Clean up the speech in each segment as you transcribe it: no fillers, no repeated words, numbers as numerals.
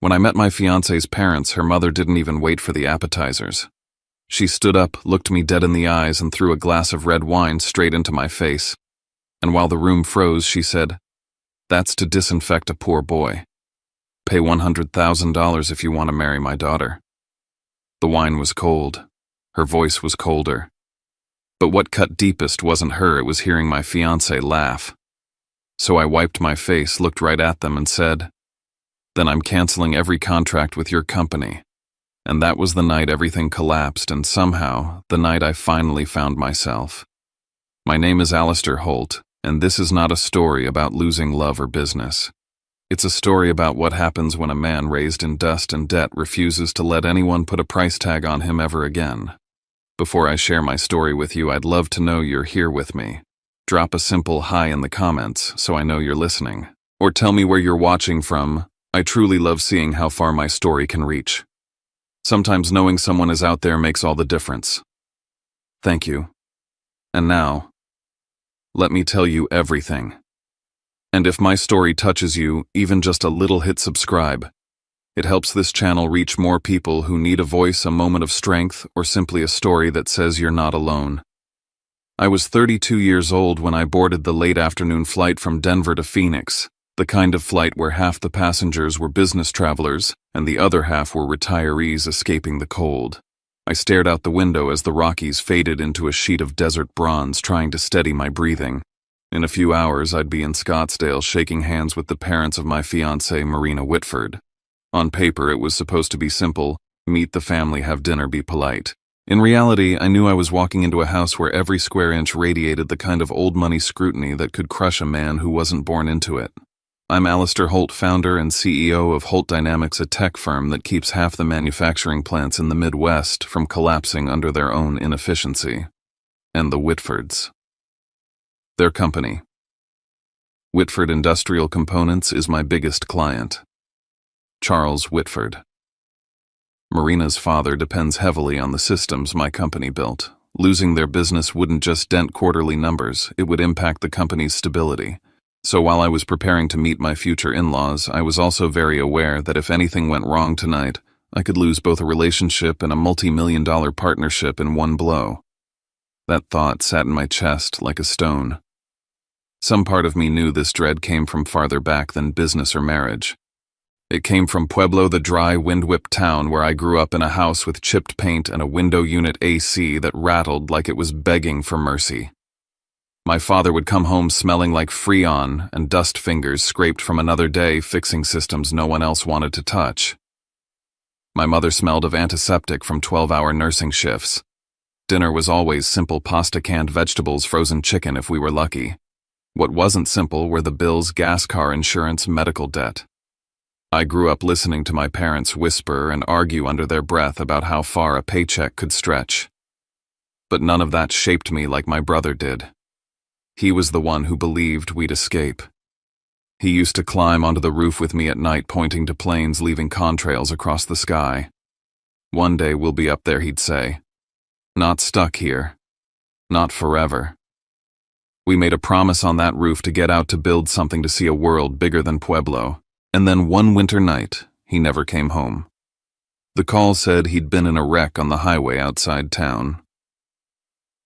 When I met my fiancée's parents, her mother didn't even wait for the appetizers. She stood up, looked me dead in the eyes, and threw a glass of red wine straight into my face. And while the room froze, she said, "That's to disinfect a poor boy. Pay $100,000 if you want to marry my daughter." The wine was cold. Her voice was colder. But what cut deepest wasn't her, it was hearing my fiancé laugh. So I wiped my face, looked right at them, and said, "Then I'm canceling every contract with your company." And that was the night everything collapsed, and somehow, the night I finally found myself. My name is Alistair Holt, and this is not a story about losing love or business. It's a story about what happens when a man raised in dust and debt refuses to let anyone put a price tag on him ever again. Before I share my story with you, I'd love to know you're here with me. Drop a simple hi in the comments so I know you're listening. Or tell me where you're watching from. I truly love seeing how far my story can reach. Sometimes knowing someone is out there makes all the difference. Thank you. And now, let me tell you everything. And if my story touches you, even just a little, hit subscribe. It helps this channel reach more people who need a voice, a moment of strength, or simply a story that says you're not alone. I was 32 years old when I boarded the late afternoon flight from Denver to Phoenix, the kind of flight where half the passengers were business travelers and the other half were retirees escaping the cold. I stared out the window as the Rockies faded into a sheet of desert bronze, trying to steady my breathing. In a few hours, I'd be in Scottsdale shaking hands with the parents of my fiancée, Marina Whitford. On paper, it was supposed to be simple: meet the family, have dinner, be polite. In reality, I knew I was walking into a house where every square inch radiated the kind of old money scrutiny that could crush a man who wasn't born into it. I'm Alistair Holt, founder and CEO of Holt Dynamics, a tech firm that keeps half the manufacturing plants in the Midwest from collapsing under their own inefficiency. And the Whitfords. Their company, Whitford Industrial Components, is my biggest client. Charles Whitford. Marina's father depends heavily on the systems my company built. Losing their business wouldn't just dent quarterly numbers, it would impact the company's stability. So while I was preparing to meet my future in-laws, I was also very aware that if anything went wrong tonight, I could lose both a relationship and a multi-million-dollar partnership in one blow. That thought sat in my chest like a stone. Some part of me knew this dread came from farther back than business or marriage. It came from Pueblo, the dry, wind-whipped town where I grew up in a house with chipped paint and a window unit AC that rattled like it was begging for mercy. My father would come home smelling like Freon and dust fingers scraped from another day fixing systems no one else wanted to touch. My mother smelled of antiseptic from 12-hour nursing shifts. Dinner was always simple pasta, canned vegetables, frozen chicken if we were lucky. What wasn't simple were the bills, gas, car insurance, medical debt. I grew up listening to my parents whisper and argue under their breath about how far a paycheck could stretch. But none of that shaped me like my brother did. He was the one who believed we'd escape. He used to climb onto the roof with me at night, pointing to planes leaving contrails across the sky. "One day we'll be up there," he'd say. "Not stuck here. Not forever." We made a promise on that roof to get out to build something, to see a world bigger than Pueblo. And then one winter night, he never came home. The call said he'd been in a wreck on the highway outside town.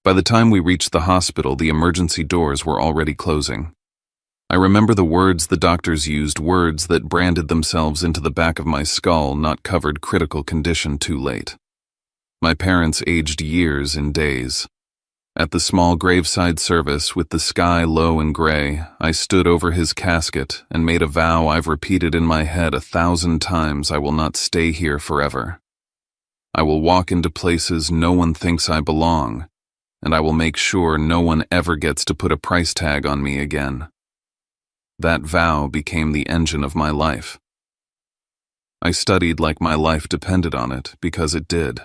By the time we reached the hospital, the emergency doors were already closing. I remember the words the doctors used, words that branded themselves into the back of my skull: not covered, critical condition, too late. My parents aged years in days. At the small graveside service, with the sky low and gray, I stood over his casket and made a vow I've repeated in my head 1,000 times: I will not stay here forever. I will walk into places no one thinks I belong, and I will make sure no one ever gets to put a price tag on me again. That vow became the engine of my life. I studied like my life depended on it, because it did.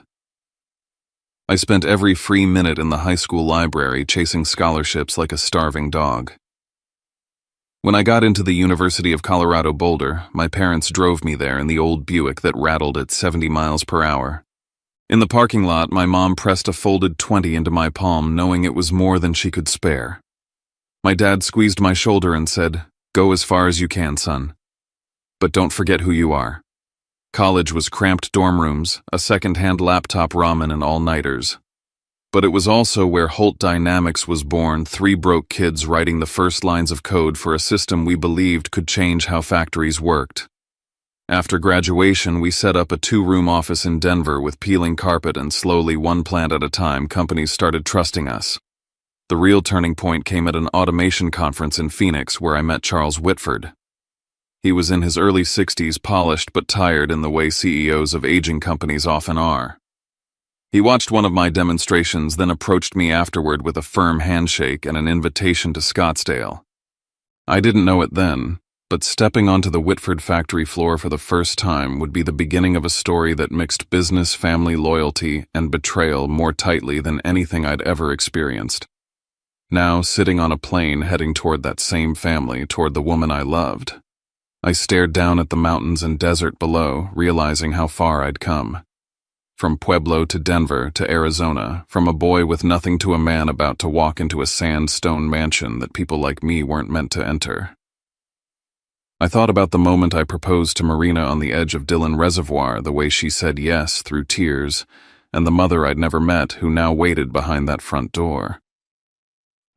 I spent every free minute in the high school library chasing scholarships like a starving dog. When I got into the University of Colorado Boulder, my parents drove me there in the old Buick that rattled at 70 miles per hour. In the parking lot, my mom pressed a folded 20 into my palm, knowing it was more than she could spare. My dad squeezed my shoulder and said, "Go as far as you can, son. But don't forget who you are. College was cramped dorm rooms, a second-hand laptop ramen, and all-nighters. But it was also where Holt Dynamics was born, three broke kids writing the first lines of code for a system we believed could change how factories worked. After graduation, we set up a 2-room office in Denver with peeling carpet, and slowly, one plant at a time, companies started trusting us. The real turning point came at an automation conference in Phoenix where I met Charles Whitford. He was in his early 60s, polished but tired in the way CEOs of aging companies often are. He watched one of my demonstrations, then approached me afterward with a firm handshake and an invitation to Scottsdale. I didn't know it then, but stepping onto the Whitford factory floor for the first time would be the beginning of a story that mixed business, family loyalty, and betrayal more tightly than anything I'd ever experienced. Now, sitting on a plane heading toward that same family, toward the woman I loved, I stared down at the mountains and desert below, realizing how far I'd come. From Pueblo to Denver to Arizona, from a boy with nothing to a man about to walk into a sandstone mansion that people like me weren't meant to enter. I thought about the moment I proposed to Marina on the edge of Dillon Reservoir, the way she said yes through tears, and the mother I'd never met who now waited behind that front door.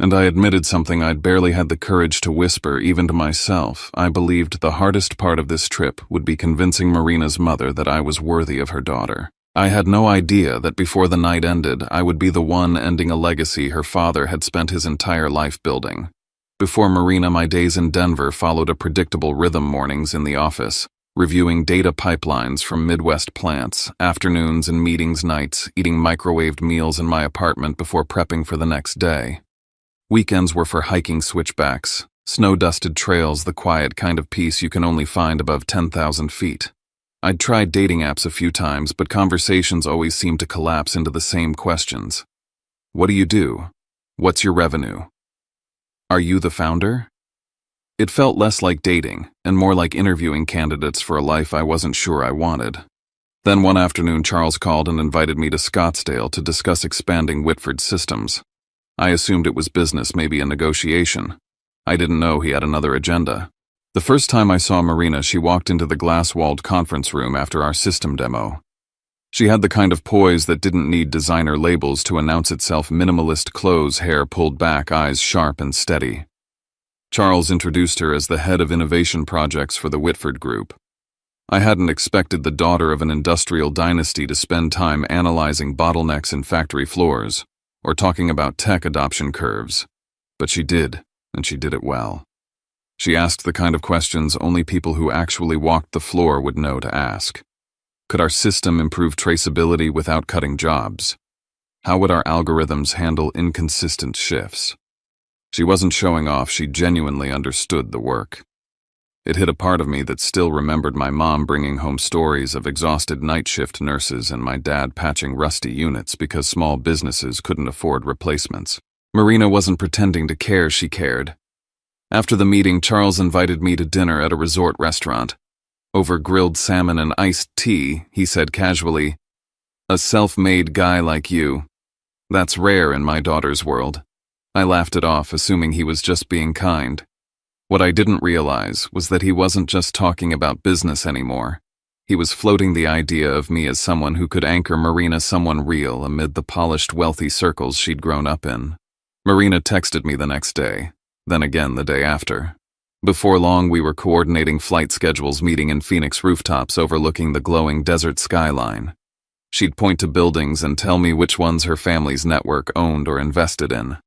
And I admitted something I'd barely had the courage to whisper even to myself. I believed the hardest part of this trip would be convincing Marina's mother that I was worthy of her daughter. I had no idea that before the night ended, I would be the one ending a legacy her father had spent his entire life building. Before Marina, my days in Denver followed a predictable rhythm: mornings in the office, reviewing data pipelines from Midwest plants, afternoons and meetings nights, eating microwaved meals in my apartment before prepping for the next day. Weekends were for hiking switchbacks, snow-dusted trails, the quiet kind of peace you can only find above 10,000 feet. I'd tried dating apps a few times, but conversations always seemed to collapse into the same questions. What do you do? What's your revenue? Are you the founder? It felt less like dating, and more like interviewing candidates for a life I wasn't sure I wanted. Then one afternoon, Charles called and invited me to Scottsdale to discuss expanding Whitford's systems. I assumed it was business, maybe a negotiation. I didn't know he had another agenda. The first time I saw Marina, she walked into the glass-walled conference room after our system demo. She had the kind of poise that didn't need designer labels to announce itself: minimalist clothes, hair pulled back, eyes sharp and steady. Charles introduced her as the head of innovation projects for the Whitford Group. I hadn't expected the daughter of an industrial dynasty to spend time analyzing bottlenecks in factory floors or talking about tech adoption curves. But she did, and she did it well. She asked the kind of questions only people who actually walked the floor would know to ask. Could our system improve traceability without cutting jobs? How would our algorithms handle inconsistent shifts? She wasn't showing off, she genuinely understood the work. It hit a part of me that still remembered my mom bringing home stories of exhausted night shift nurses and my dad patching rusty units because small businesses couldn't afford replacements. Marina wasn't pretending to care, she cared. After the meeting, Charles invited me to dinner at a resort restaurant. Over grilled salmon and iced tea, he said casually, "A self-made guy like you. That's rare in my daughter's world." I laughed it off, assuming he was just being kind. What I didn't realize was that he wasn't just talking about business anymore. He was floating the idea of me as someone who could anchor Marina, someone real, amid the polished, wealthy circles she'd grown up in. Marina texted me the next day, then again the day after. Before long, we were coordinating flight schedules, meeting in Phoenix rooftops overlooking the glowing desert skyline. She'd point to buildings and tell me which ones her family's network owned or invested in.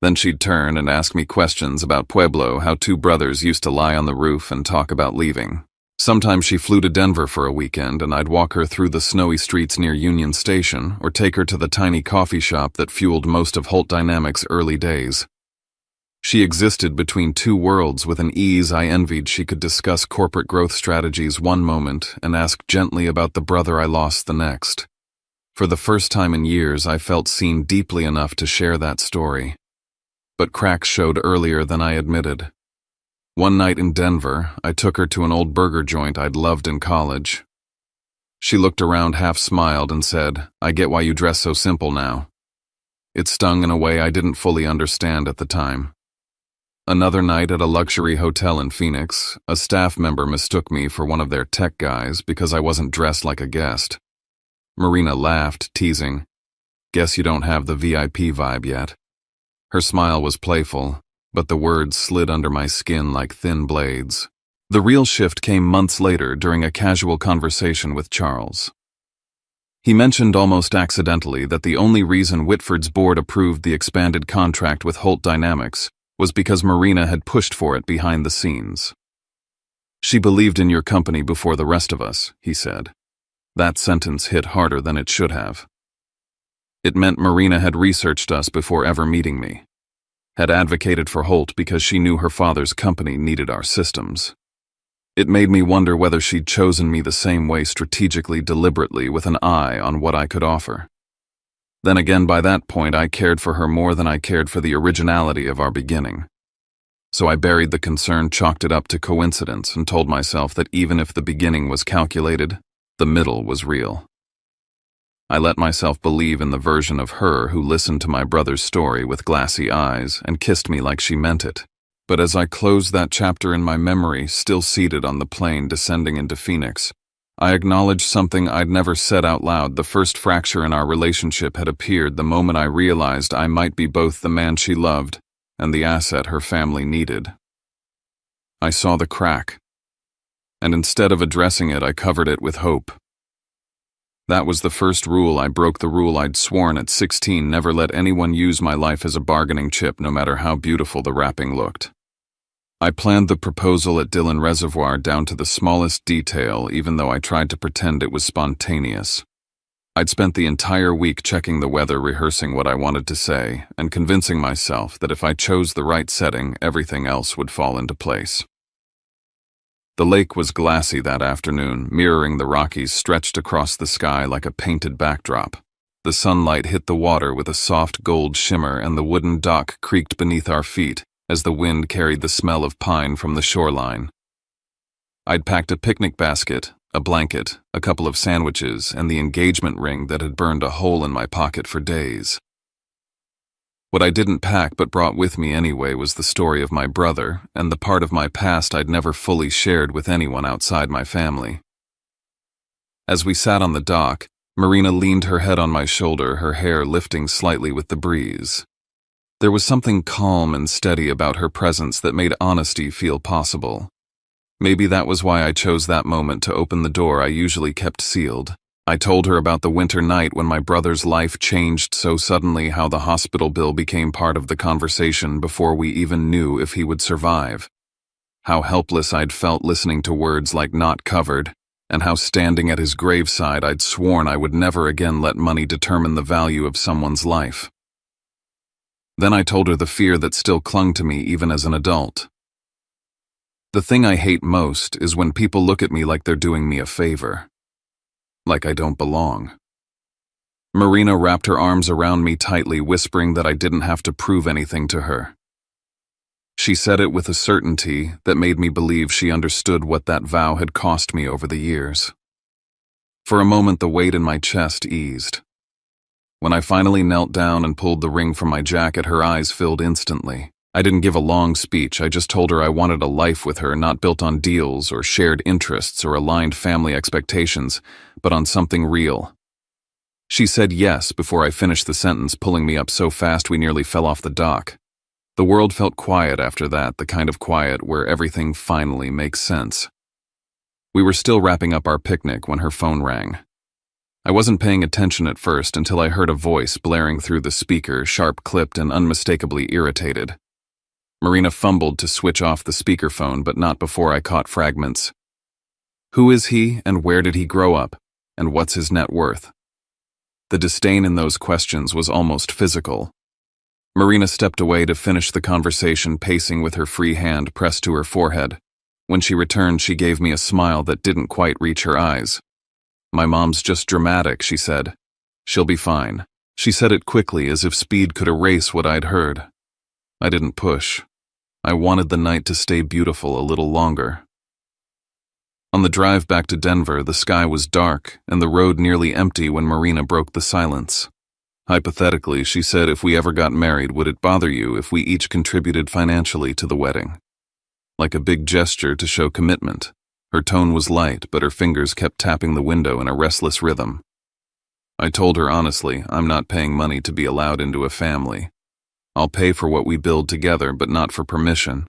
Then she'd turn and ask me questions about Pueblo, how two brothers used to lie on the roof and talk about leaving. Sometimes she flew to Denver for a weekend, and I'd walk her through the snowy streets near Union Station or take her to the tiny coffee shop that fueled most of Holt Dynamics' early days. She existed between two worlds with an ease I envied. She could discuss corporate growth strategies one moment and ask gently about the brother I lost the next. For the first time in years, I felt seen deeply enough to share that story. But cracks showed earlier than I admitted. One night in Denver, I took her to an old burger joint I'd loved in college. She looked around, half-smiled, and said, "I get why you dress so simple now." It stung in a way I didn't fully understand at the time. Another night at a luxury hotel in Phoenix, a staff member mistook me for one of their tech guys because I wasn't dressed like a guest. Marina laughed, teasing, "Guess you don't have the VIP vibe yet." Her smile was playful, but the words slid under my skin like thin blades. The real shift came months later during a casual conversation with Charles. He mentioned almost accidentally that the only reason Whitford's board approved the expanded contract with Holt Dynamics was because Marina had pushed for it behind the scenes. "She believed in your company before the rest of us," he said. That sentence hit harder than it should have. It meant Marina had researched us before ever meeting me, had advocated for Holt because she knew her father's company needed our systems. It made me wonder whether she'd chosen me the same way, strategically, deliberately, with an eye on what I could offer. Then again, by that point, I cared for her more than I cared for the originality of our beginning. So I buried the concern, chalked it up to coincidence, and told myself that even if the beginning was calculated, the middle was real. I let myself believe in the version of her who listened to my brother's story with glassy eyes and kissed me like she meant it. But as I closed that chapter in my memory, still seated on the plane descending into Phoenix, I acknowledged something I'd never said out loud. The first fracture in our relationship had appeared the moment I realized I might be both the man she loved and the asset her family needed. I saw the crack, and instead of addressing it, I covered it with hope. That was the first rule. I broke the rule I'd sworn at 16, never let anyone use my life as a bargaining chip, no matter how beautiful the wrapping looked. I planned the proposal at Dillon Reservoir down to the smallest detail, even though I tried to pretend it was spontaneous. I'd spent the entire week checking the weather, rehearsing what I wanted to say, and convincing myself that if I chose the right setting, everything else would fall into place. The lake was glassy that afternoon, mirroring the Rockies stretched across the sky like a painted backdrop. The sunlight hit the water with a soft gold shimmer, and the wooden dock creaked beneath our feet as the wind carried the smell of pine from the shoreline. I'd packed a picnic basket, a blanket, a couple of sandwiches, and the engagement ring that had burned a hole in my pocket for days. What I didn't pack but brought with me anyway was the story of my brother and the part of my past I'd never fully shared with anyone outside my family. As we sat on the dock, Marina leaned her head on my shoulder, her hair lifting slightly with the breeze. There was something calm and steady about her presence that made honesty feel possible. Maybe that was why I chose that moment to open the door I usually kept sealed. I told her about the winter night when my brother's life changed so suddenly, how the hospital bill became part of the conversation before we even knew if he would survive. How helpless I'd felt listening to words like "not covered," and how standing at his graveside I'd sworn I would never again let money determine the value of someone's life. Then I told her the fear that still clung to me even as an adult. The thing I hate most is when people look at me like they're doing me a favor. Like I don't belong. Marina wrapped her arms around me tightly, whispering that I didn't have to prove anything to her. She said it with a certainty that made me believe she understood what that vow had cost me over the years. For a moment, the weight in my chest eased. When I finally knelt down and pulled the ring from my jacket, her eyes filled instantly. I didn't give a long speech. I just told her I wanted a life with her, not built on deals or shared interests or aligned family expectations, but on something real. She said yes before I finished the sentence, pulling me up so fast we nearly fell off the dock. The world felt quiet after that, the kind of quiet where everything finally makes sense. We were still wrapping up our picnic when her phone rang. I wasn't paying attention at first until I heard a voice blaring through the speaker, sharp-clipped and unmistakably irritated. Marina fumbled to switch off the speakerphone, but not before I caught fragments. Who is he, and where did he grow up, and what's his net worth? The disdain in those questions was almost physical. Marina stepped away to finish the conversation, pacing with her free hand pressed to her forehead. When she returned, she gave me a smile that didn't quite reach her eyes. "My mom's just dramatic," she said. "She'll be fine." She said it quickly, as if speed could erase what I'd heard. I didn't push. I wanted the night to stay beautiful a little longer. On the drive back to Denver, the sky was dark and the road nearly empty when Marina broke the silence. Hypothetically, she said, if we ever got married, would it bother you if we each contributed financially to the wedding? Like a big gesture to show commitment. Her tone was light, but her fingers kept tapping the window in a restless rhythm. I told her honestly, I'm not paying money to be allowed into a family. I'll pay for what we build together, but not for permission.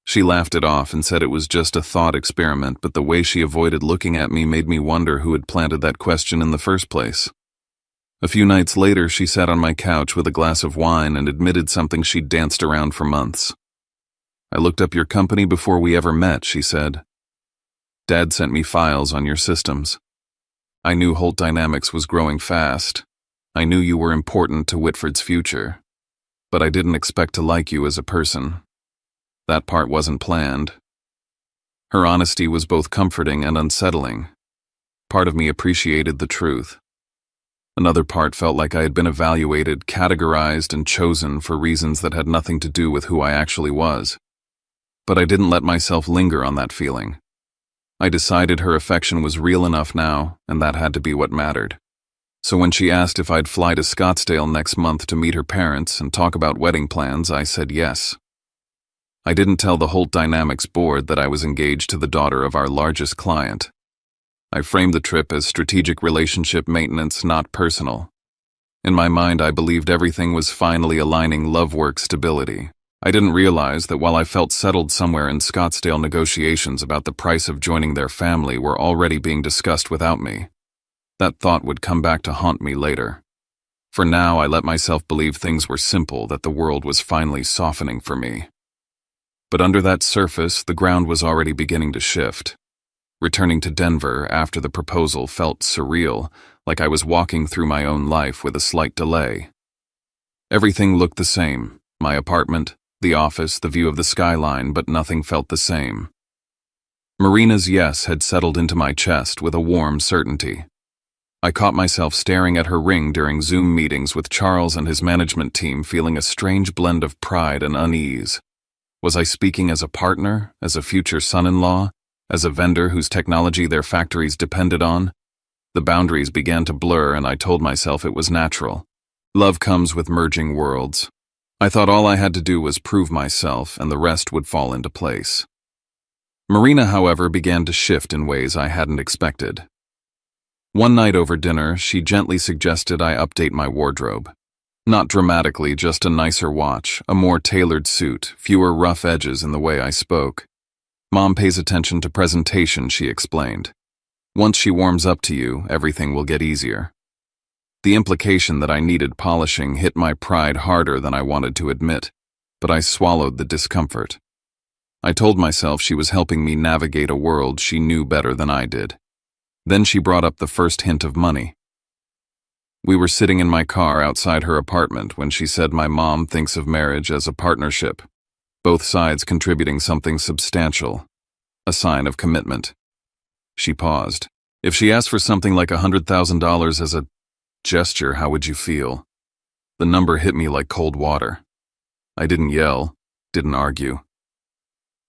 She laughed it off and said it was just a thought experiment, but the way she avoided looking at me made me wonder who had planted that question in the first place. A few nights later, she sat on my couch with a glass of wine and admitted something she'd danced around for months. I looked up your company before we ever met, she said. Dad sent me files on your systems. I knew Holt Dynamics was growing fast. I knew you were important to Whitford's future. But I didn't expect to like you as a person. That part wasn't planned. Her honesty was both comforting and unsettling. Part of me appreciated the truth. Another part felt like I had been evaluated, categorized, and chosen for reasons that had nothing to do with who I actually was. But I didn't let myself linger on that feeling. I decided her affection was real enough now, and that had to be what mattered. So when she asked if I'd fly to Scottsdale next month to meet her parents and talk about wedding plans, I said yes. I didn't tell the Holt Dynamics board that I was engaged to the daughter of our largest client. I framed the trip as strategic relationship maintenance, not personal. In my mind, I believed everything was finally aligning love-work stability. I didn't realize that while I felt settled somewhere in Scottsdale, negotiations about the price of joining their family were already being discussed without me. That thought would come back to haunt me later. For now, I let myself believe things were simple, that the world was finally softening for me. But under that surface, the ground was already beginning to shift. Returning to Denver after the proposal felt surreal, like I was walking through my own life with a slight delay. Everything looked the same, my apartment, the office, the view of the skyline, but nothing felt the same. Marina's yes had settled into my chest with a warm certainty. I caught myself staring at her ring during Zoom meetings with Charles and his management team, feeling a strange blend of pride and unease. Was I speaking as a partner, as a future son-in-law, as a vendor whose technology their factories depended on? The boundaries began to blur, and I told myself it was natural. Love comes with merging worlds. I thought all I had to do was prove myself, and the rest would fall into place. Marina, however, began to shift in ways I hadn't expected. One night over dinner, she gently suggested I update my wardrobe. Not dramatically, just a nicer watch, a more tailored suit, fewer rough edges in the way I spoke. Mom pays attention to presentation, she explained. Once she warms up to you, everything will get easier. The implication that I needed polishing hit my pride harder than I wanted to admit, but I swallowed the discomfort. I told myself she was helping me navigate a world she knew better than I did. Then she brought up the first hint of money. We were sitting in my car outside her apartment when she said my mom thinks of marriage as a partnership, both sides contributing something substantial, a sign of commitment. She paused. If she asked for something like $100,000 as a gesture, how would you feel? The number hit me like cold water. I didn't yell, didn't argue.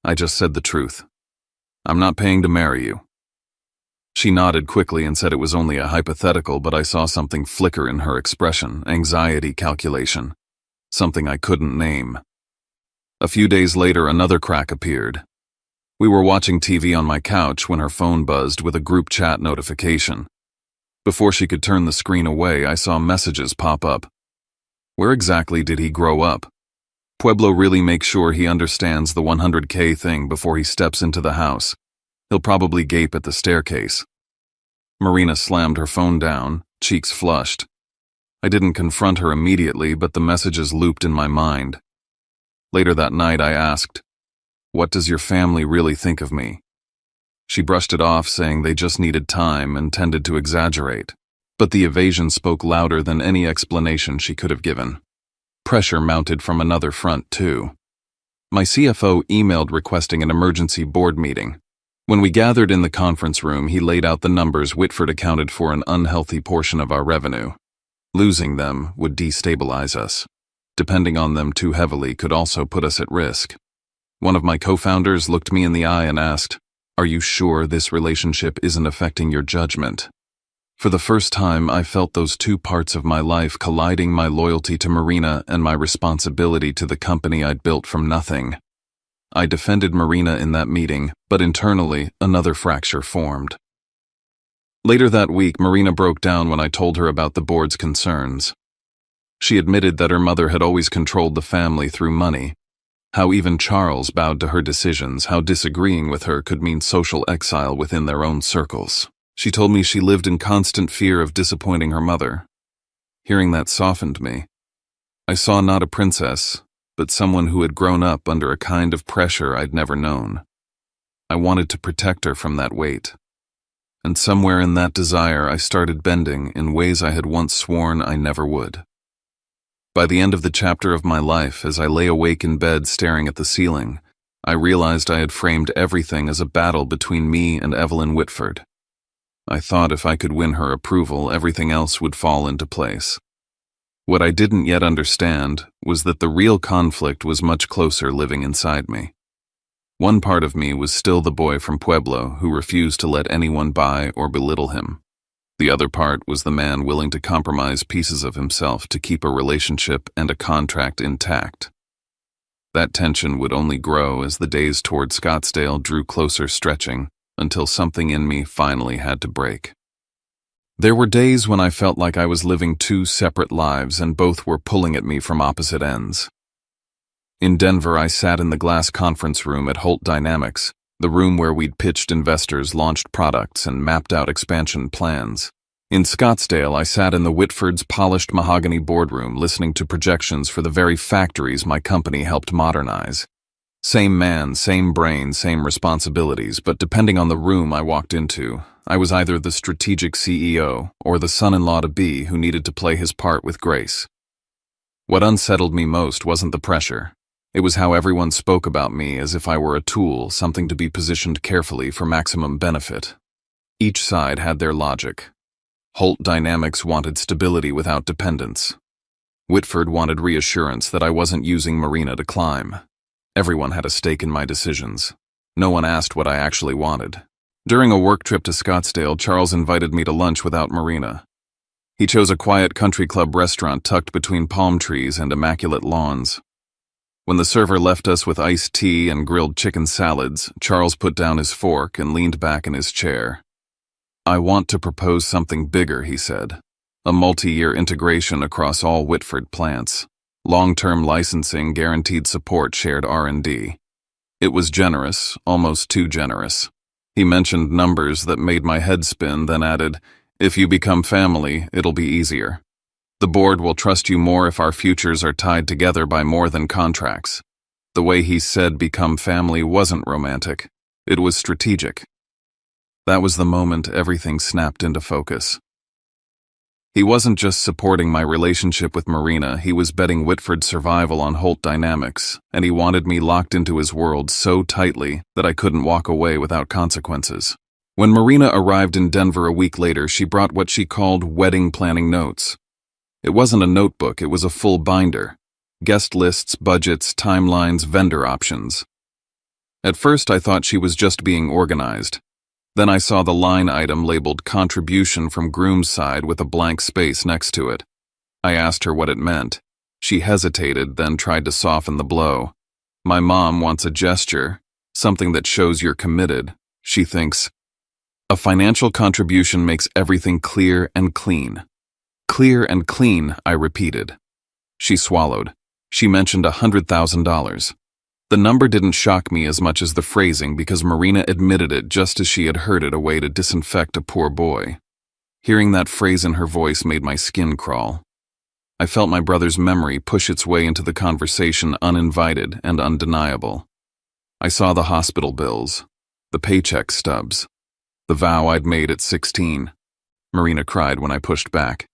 I just said the truth. I'm not paying to marry you. She nodded quickly and said it was only a hypothetical, but I saw something flicker in her expression, anxiety, calculation, something I couldn't name. A few days later, another crack appeared. We were watching TV on my couch when her phone buzzed with a group chat notification. Before she could turn the screen away, I saw messages pop up. Where exactly did he grow up? Pueblo really makes sure he understands the 100K thing before he steps into the house. He'll probably gape at the staircase. Marina slammed her phone down, cheeks flushed. I didn't confront her immediately, but the messages looped in my mind. Later that night, I asked, "What does your family really think of me?" She brushed it off, saying they just needed time and tended to exaggerate. But the evasion spoke louder than any explanation she could have given. Pressure mounted from another front, too. My CFO emailed requesting an emergency board meeting. When we gathered in the conference room, he laid out the numbers. Whitford accounted for an unhealthy portion of our revenue. Losing them would destabilize us. Depending on them too heavily could also put us at risk. One of my co-founders looked me in the eye and asked, "Are you sure this relationship isn't affecting your judgment?" For the first time, I felt those two parts of my life colliding: my loyalty to Marina and my responsibility to the company I'd built from nothing. I defended Marina in that meeting, but internally, another fracture formed. Later that week, Marina broke down when I told her about the board's concerns. She admitted that her mother had always controlled the family through money, how even Charles bowed to her decisions, how disagreeing with her could mean social exile within their own circles. She told me she lived in constant fear of disappointing her mother. Hearing that softened me. I saw not a princess, but someone who had grown up under a kind of pressure I'd never known. I wanted to protect her from that weight. And somewhere in that desire, I started bending in ways I had once sworn I never would. By the end of the chapter of my life, as I lay awake in bed staring at the ceiling, I realized I had framed everything as a battle between me and Evelyn Whitford. I thought if I could win her approval, everything else would fall into place. What I didn't yet understand was that the real conflict was much closer living inside me. One part of me was still the boy from Pueblo who refused to let anyone buy or belittle him. The other part was the man willing to compromise pieces of himself to keep a relationship and a contract intact. That tension would only grow as the days toward Scottsdale drew closer, stretching until something in me finally had to break. There were days when I felt like I was living two separate lives and both were pulling at me from opposite ends. In Denver, I sat in the glass conference room at Holt Dynamics, the room where we'd pitched investors, launched products, and mapped out expansion plans. In Scottsdale, I sat in the Whitford's polished mahogany boardroom listening to projections for the very factories my company helped modernize. Same man, same brain, same responsibilities, but depending on the room I walked into, I was either the strategic CEO or the son-in-law-to-be who needed to play his part with grace. What unsettled me most wasn't the pressure. It was how everyone spoke about me as if I were a tool, something to be positioned carefully for maximum benefit. Each side had their logic. Holt Dynamics wanted stability without dependence. Whitford wanted reassurance that I wasn't using Marina to climb. Everyone had a stake in my decisions. No one asked what I actually wanted. During a work trip to Scottsdale, Charles invited me to lunch without Marina. He chose a quiet country club restaurant tucked between palm trees and immaculate lawns. When the server left us with iced tea and grilled chicken salads, Charles put down his fork and leaned back in his chair. "I want to propose something bigger," he said. "A multi-year integration across all Whitford plants. Long-term licensing, guaranteed support, shared R&D. It was generous, almost too generous. He mentioned numbers that made my head spin, then added, "If you become family, it'll be easier. The board will trust you more if our futures are tied together by more than contracts." The way he said become family wasn't romantic. It was strategic. That was the moment everything snapped into focus. He wasn't just supporting my relationship with Marina, he was betting Whitford's survival on Holt Dynamics, and he wanted me locked into his world so tightly that I couldn't walk away without consequences. When Marina arrived in Denver a week later, she brought what she called wedding planning notes. It wasn't a notebook, it was a full binder. Guest lists, budgets, timelines, vendor options. At first I thought she was just being organized. Then I saw the line item labeled contribution from groom's side with a blank space next to it. I asked her what it meant. She hesitated, then tried to soften the blow. "My mom wants a gesture, something that shows you're committed. She thinks, a financial contribution makes everything clear and clean." "Clear and clean," I repeated. She swallowed. She mentioned $100,000. The number didn't shock me as much as the phrasing because Marina admitted it just as she had heard it, a way to disinfect a poor boy. Hearing that phrase in her voice made my skin crawl. I felt my brother's memory push its way into the conversation, uninvited and undeniable. I saw the hospital bills, the paycheck stubs, the vow I'd made at 16. Marina cried when I pushed back.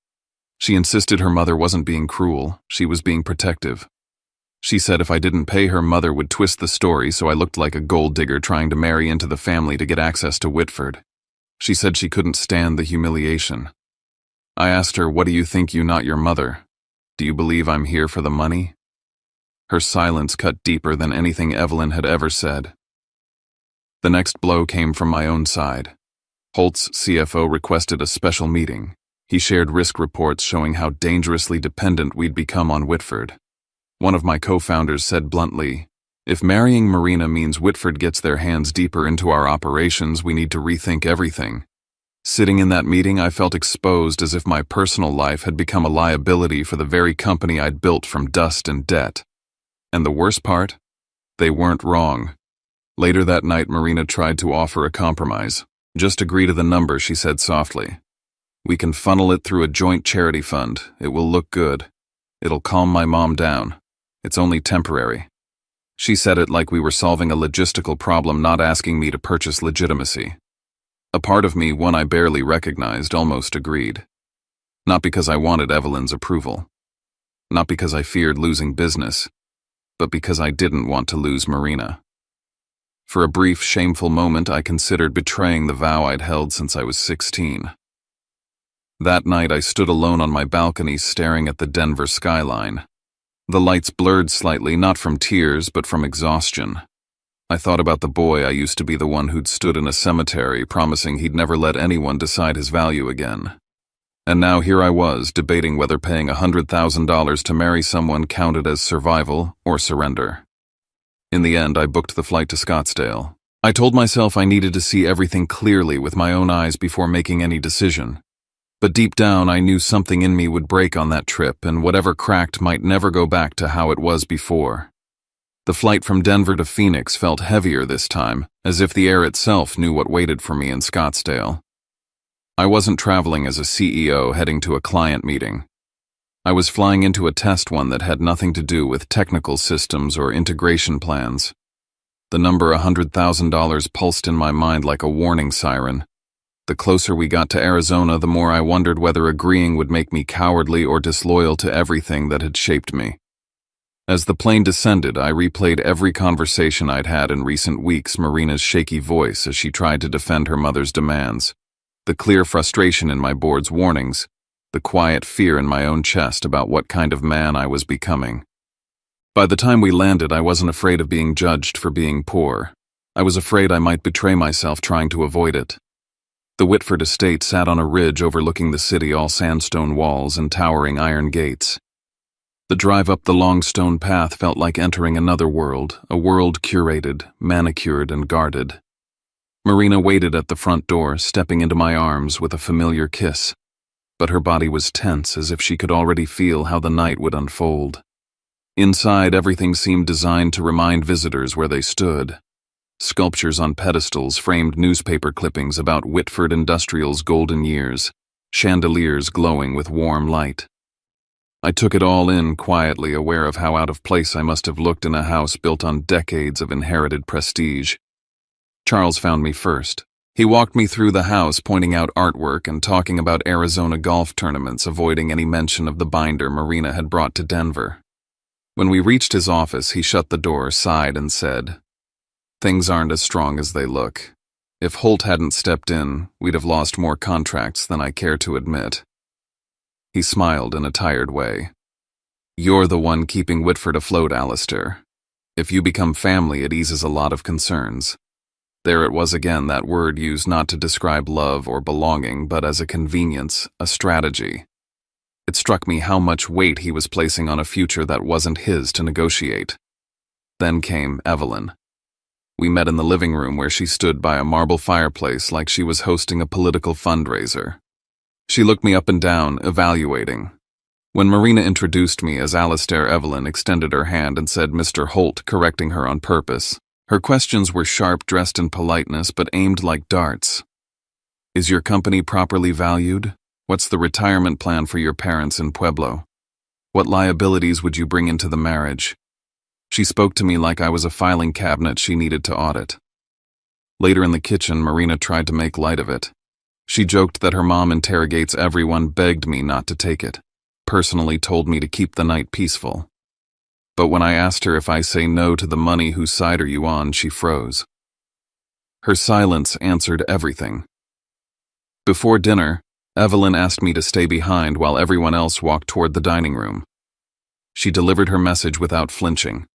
She insisted her mother wasn't being cruel, she was being protective. She said if I didn't pay, her mother would twist the story so I looked like a gold digger trying to marry into the family to get access to Whitford. She said she couldn't stand the humiliation. I asked her, "What do you think, you not your mother? Do you believe I'm here for the money?" Her silence cut deeper than anything Evelyn had ever said. The next blow came from my own side. Holt's CFO requested a special meeting. He shared risk reports showing how dangerously dependent we'd become on Whitford. One of my co-founders said bluntly, "If marrying Marina means Whitford gets their hands deeper into our operations, we need to rethink everything." Sitting in that meeting, I felt exposed as if my personal life had become a liability for the very company I'd built from dust and debt. And the worst part? They weren't wrong. Later that night, Marina tried to offer a compromise. "Just agree to the number," she said softly. "We can funnel it through a joint charity fund. It will look good. It'll calm my mom down. It's only temporary." She said it like we were solving a logistical problem, not asking me to purchase legitimacy. A part of me, one I barely recognized, almost agreed. Not because I wanted Evelyn's approval. Not because I feared losing business, but because I didn't want to lose Marina. For a brief, shameful moment, I considered betraying the vow I'd held since I was 16. That night, I stood alone on my balcony staring at the Denver skyline. The lights blurred slightly, not from tears, but from exhaustion. I thought about the boy I used to be, the one who'd stood in a cemetery promising he'd never let anyone decide his value again. And now here I was, debating whether paying $100,000 to marry someone counted as survival or surrender. In the end, I booked the flight to Scottsdale. I told myself I needed to see everything clearly with my own eyes before making any decision. But deep down, I knew something in me would break on that trip, and whatever cracked might never go back to how it was before. The flight from Denver to Phoenix felt heavier this time, as if the air itself knew what waited for me in Scottsdale. I wasn't traveling as a CEO heading to a client meeting. I was flying into a test one that had nothing to do with technical systems or integration plans. The number $100,000 pulsed in my mind like a warning siren. The closer we got to Arizona, the more I wondered whether agreeing would make me cowardly or disloyal to everything that had shaped me. As the plane descended, I replayed every conversation I'd had in recent weeks, Marina's shaky voice as she tried to defend her mother's demands, the clear frustration in my board's warnings, the quiet fear in my own chest about what kind of man I was becoming. By the time we landed, I wasn't afraid of being judged for being poor. I was afraid I might betray myself trying to avoid it. The Whitford estate sat on a ridge overlooking the city, all sandstone walls and towering iron gates. The drive up the long stone path felt like entering another world, a world curated, manicured, and guarded. Marina waited at the front door, stepping into my arms with a familiar kiss, but her body was tense, as if she could already feel how the night would unfold. Inside, everything seemed designed to remind visitors where they stood. Sculptures on pedestals framed newspaper clippings about Whitford Industrial's golden years, chandeliers glowing with warm light. I took it all in quietly, aware of how out of place I must have looked in a house built on decades of inherited prestige. Charles found me first. He walked me through the house, pointing out artwork and talking about Arizona golf tournaments, avoiding any mention of the binder Marina had brought to Denver. When we reached his office, he shut the door, sighed, and said, "Things aren't as strong as they look. If Holt hadn't stepped in, we'd have lost more contracts than I care to admit." He smiled in a tired way. "You're the one keeping Whitford afloat, Alistair. If you become family, it eases a lot of concerns." There it was again, that word used not to describe love or belonging, but as a convenience, a strategy. It struck me how much weight he was placing on a future that wasn't his to negotiate. Then came Evelyn. We met in the living room, where she stood by a marble fireplace like she was hosting a political fundraiser. She looked me up and down, evaluating. When Marina introduced me as Alistair, Evelyn extended her hand and said Mr. Holt, correcting her on purpose. Her questions were sharp, dressed in politeness, but aimed like darts. "Is your company properly valued? What's the retirement plan for your parents in Pueblo? What liabilities would you bring into the marriage?" She spoke to me like I was a filing cabinet she needed to audit. Later in the kitchen, Marina tried to make light of it. She joked that her mom interrogates everyone, begged me not to take it, personally told me to keep the night peaceful. But when I asked her if I say no to the money, whose side are you on, she froze. Her silence answered everything. Before dinner, Evelyn asked me to stay behind while everyone else walked toward the dining room. She delivered her message without flinching.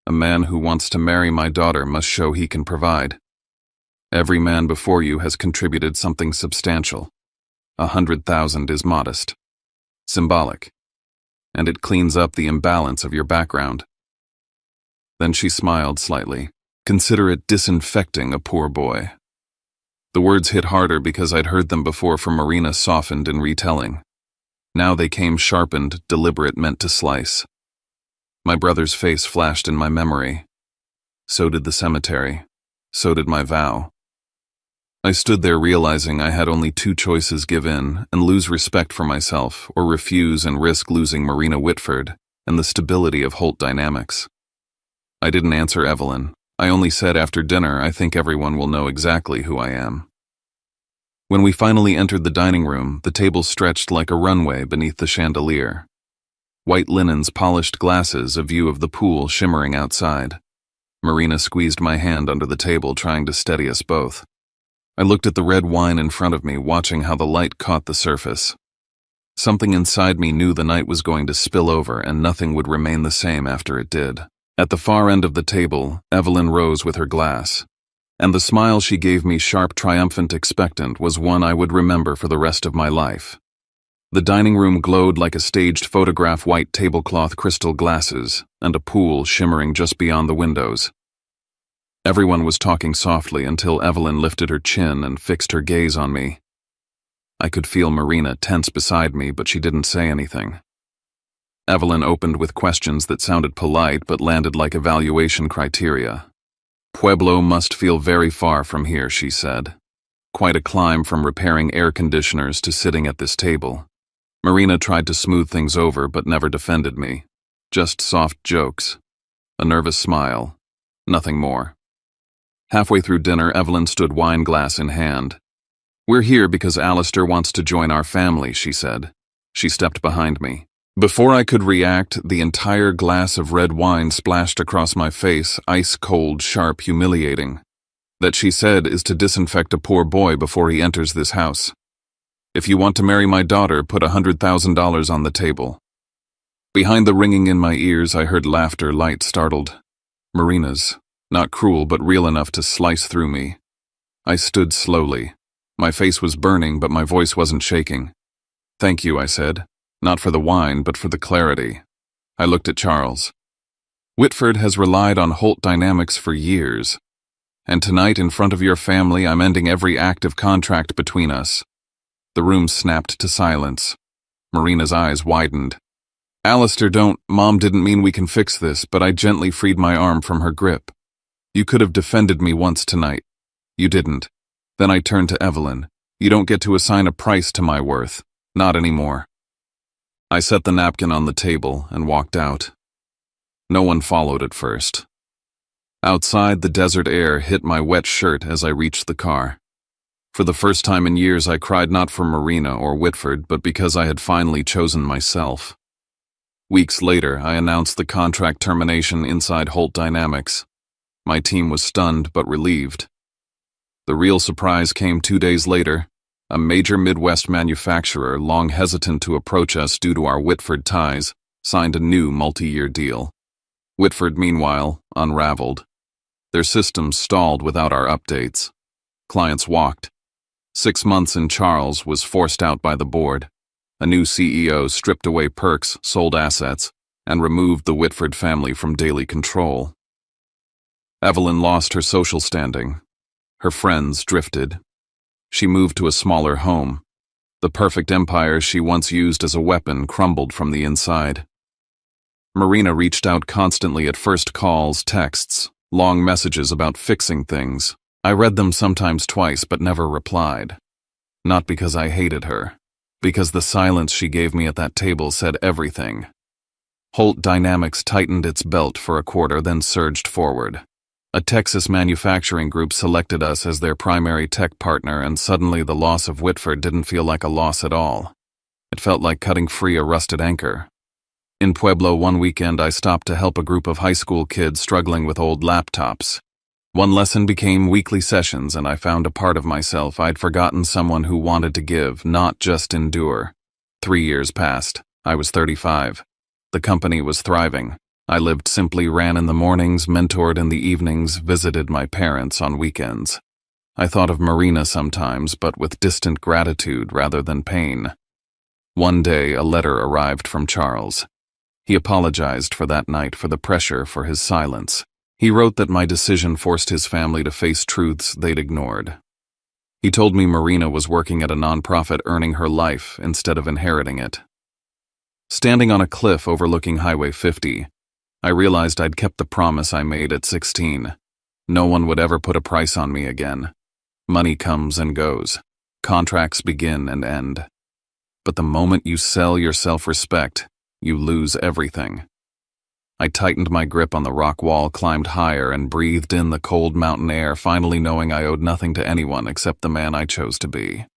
"A man who wants to marry my daughter must show he can provide." Every man before you has contributed something substantial. 100,000 is modest, symbolic, and it cleans up the imbalance of your background." Then she smiled slightly. "Consider it disinfecting a poor boy." The words hit harder because I'd heard them before from Marina, softened in retelling. Now they came sharpened, deliberate, meant to slice. My brother's face flashed in my memory. So did the cemetery. So did my vow. I stood there realizing I had only two choices: give in and lose respect for myself, or refuse and risk losing Marina Whitford and the stability of Holt Dynamics. I didn't answer Evelyn. I only said, "After dinner, I think everyone will know exactly who I am." When we finally entered the dining room, the table stretched like a runway beneath the chandelier. White linens, polished glasses, a view of the pool shimmering outside. Marina squeezed my hand under the table, trying to steady us both. I looked at the red wine in front of me, watching how the light caught the surface. Something inside me knew the night was going to spill over and nothing would remain the same after it did. At the far end of the table, Evelyn rose with her glass, and the smile she gave me, sharp, triumphant, expectant, was one I would remember for the rest of my life. The dining room glowed like a staged photograph, white tablecloth, crystal glasses, and a pool shimmering just beyond the windows. Everyone was talking softly until Evelyn lifted her chin and fixed her gaze on me. I could feel Marina tense beside me, but she didn't say anything. Evelyn opened with questions that sounded polite but landed like evaluation criteria. "Pueblo must feel very far from here," she said. "Quite a climb from repairing air conditioners to sitting at this table." Marina tried to smooth things over but never defended me. Just soft jokes. A nervous smile. Nothing more. Halfway through dinner, Evelyn stood, wine glass in hand. "We're here because Alistair wants to join our family," she said. She stepped behind me. Before I could react, the entire glass of red wine splashed across my face, ice cold, sharp, humiliating. "That," she said, "is to disinfect a poor boy before he enters this house. If you want to marry my daughter, put $100,000 on the table." Behind the ringing in my ears, I heard laughter, light, startled. Marina's, not cruel but real enough to slice through me. I stood slowly. My face was burning, but my voice wasn't shaking. "Thank you," I said. Not for the wine, but for the clarity. I looked at Charles. "Whitford has relied on Holt Dynamics for years. And tonight, in front of your family, I'm ending every active contract between us." The room snapped to silence. Marina's eyes widened. "Alistair, don't. Mom didn't mean we can fix this," but I gently freed my arm from her grip. "You could have defended me once tonight. You didn't." Then I turned to Evelyn. "You don't get to assign a price to my worth. Not anymore." I set the napkin on the table and walked out. No one followed at first. Outside, the desert air hit my wet shirt as I reached the car. For the first time in years, I cried not for Marina or Whitford, but because I had finally chosen myself. Weeks later, I announced the contract termination inside Holt Dynamics. My team was stunned but relieved. The real surprise came 2 days later. A major Midwest manufacturer, long hesitant to approach us due to our Whitford ties, signed a new multi-year deal. Whitford, meanwhile, unraveled. Their systems stalled without our updates. Clients walked. 6 months in Charles was forced out by the board. A new CEO stripped away perks, sold assets, and removed the Whitford family from daily control. Evelyn lost her social standing. Her friends drifted. She moved to a smaller home. The perfect empire she once used as a weapon crumbled from the inside. Marina reached out constantly, at first calls, texts, long messages about fixing things. I read them sometimes twice but never replied. Not because I hated her, because the silence she gave me at that table said everything. Holt Dynamics tightened its belt for a quarter, then surged forward. A Texas manufacturing group selected us as their primary tech partner, and suddenly the loss of Whitford didn't feel like a loss at all. It felt like cutting free a rusted anchor. In Pueblo, one weekend, I stopped to help a group of high school kids struggling with old laptops. One lesson became weekly sessions, and I found a part of myself I'd forgotten, someone who wanted to give, not just endure. 3 years passed. I was 35. The company was thriving. I lived simply, ran in the mornings, mentored in the evenings, visited my parents on weekends. I thought of Marina sometimes, but with distant gratitude rather than pain. One day, a letter arrived from Charles. He apologized for that night for the pressure for his silence. He wrote that my decision forced his family to face truths they'd ignored. He told me Marina was working at a nonprofit earning her life instead of inheriting it. Standing on a cliff overlooking Highway 50, I realized I'd kept the promise I made at 16. No one would ever put a price on me again. Money comes and goes. Contracts begin and end. But the moment you sell your self-respect, you lose everything. I tightened my grip on the rock wall, climbed higher, and breathed in the cold mountain air, finally knowing I owed nothing to anyone except the man I chose to be.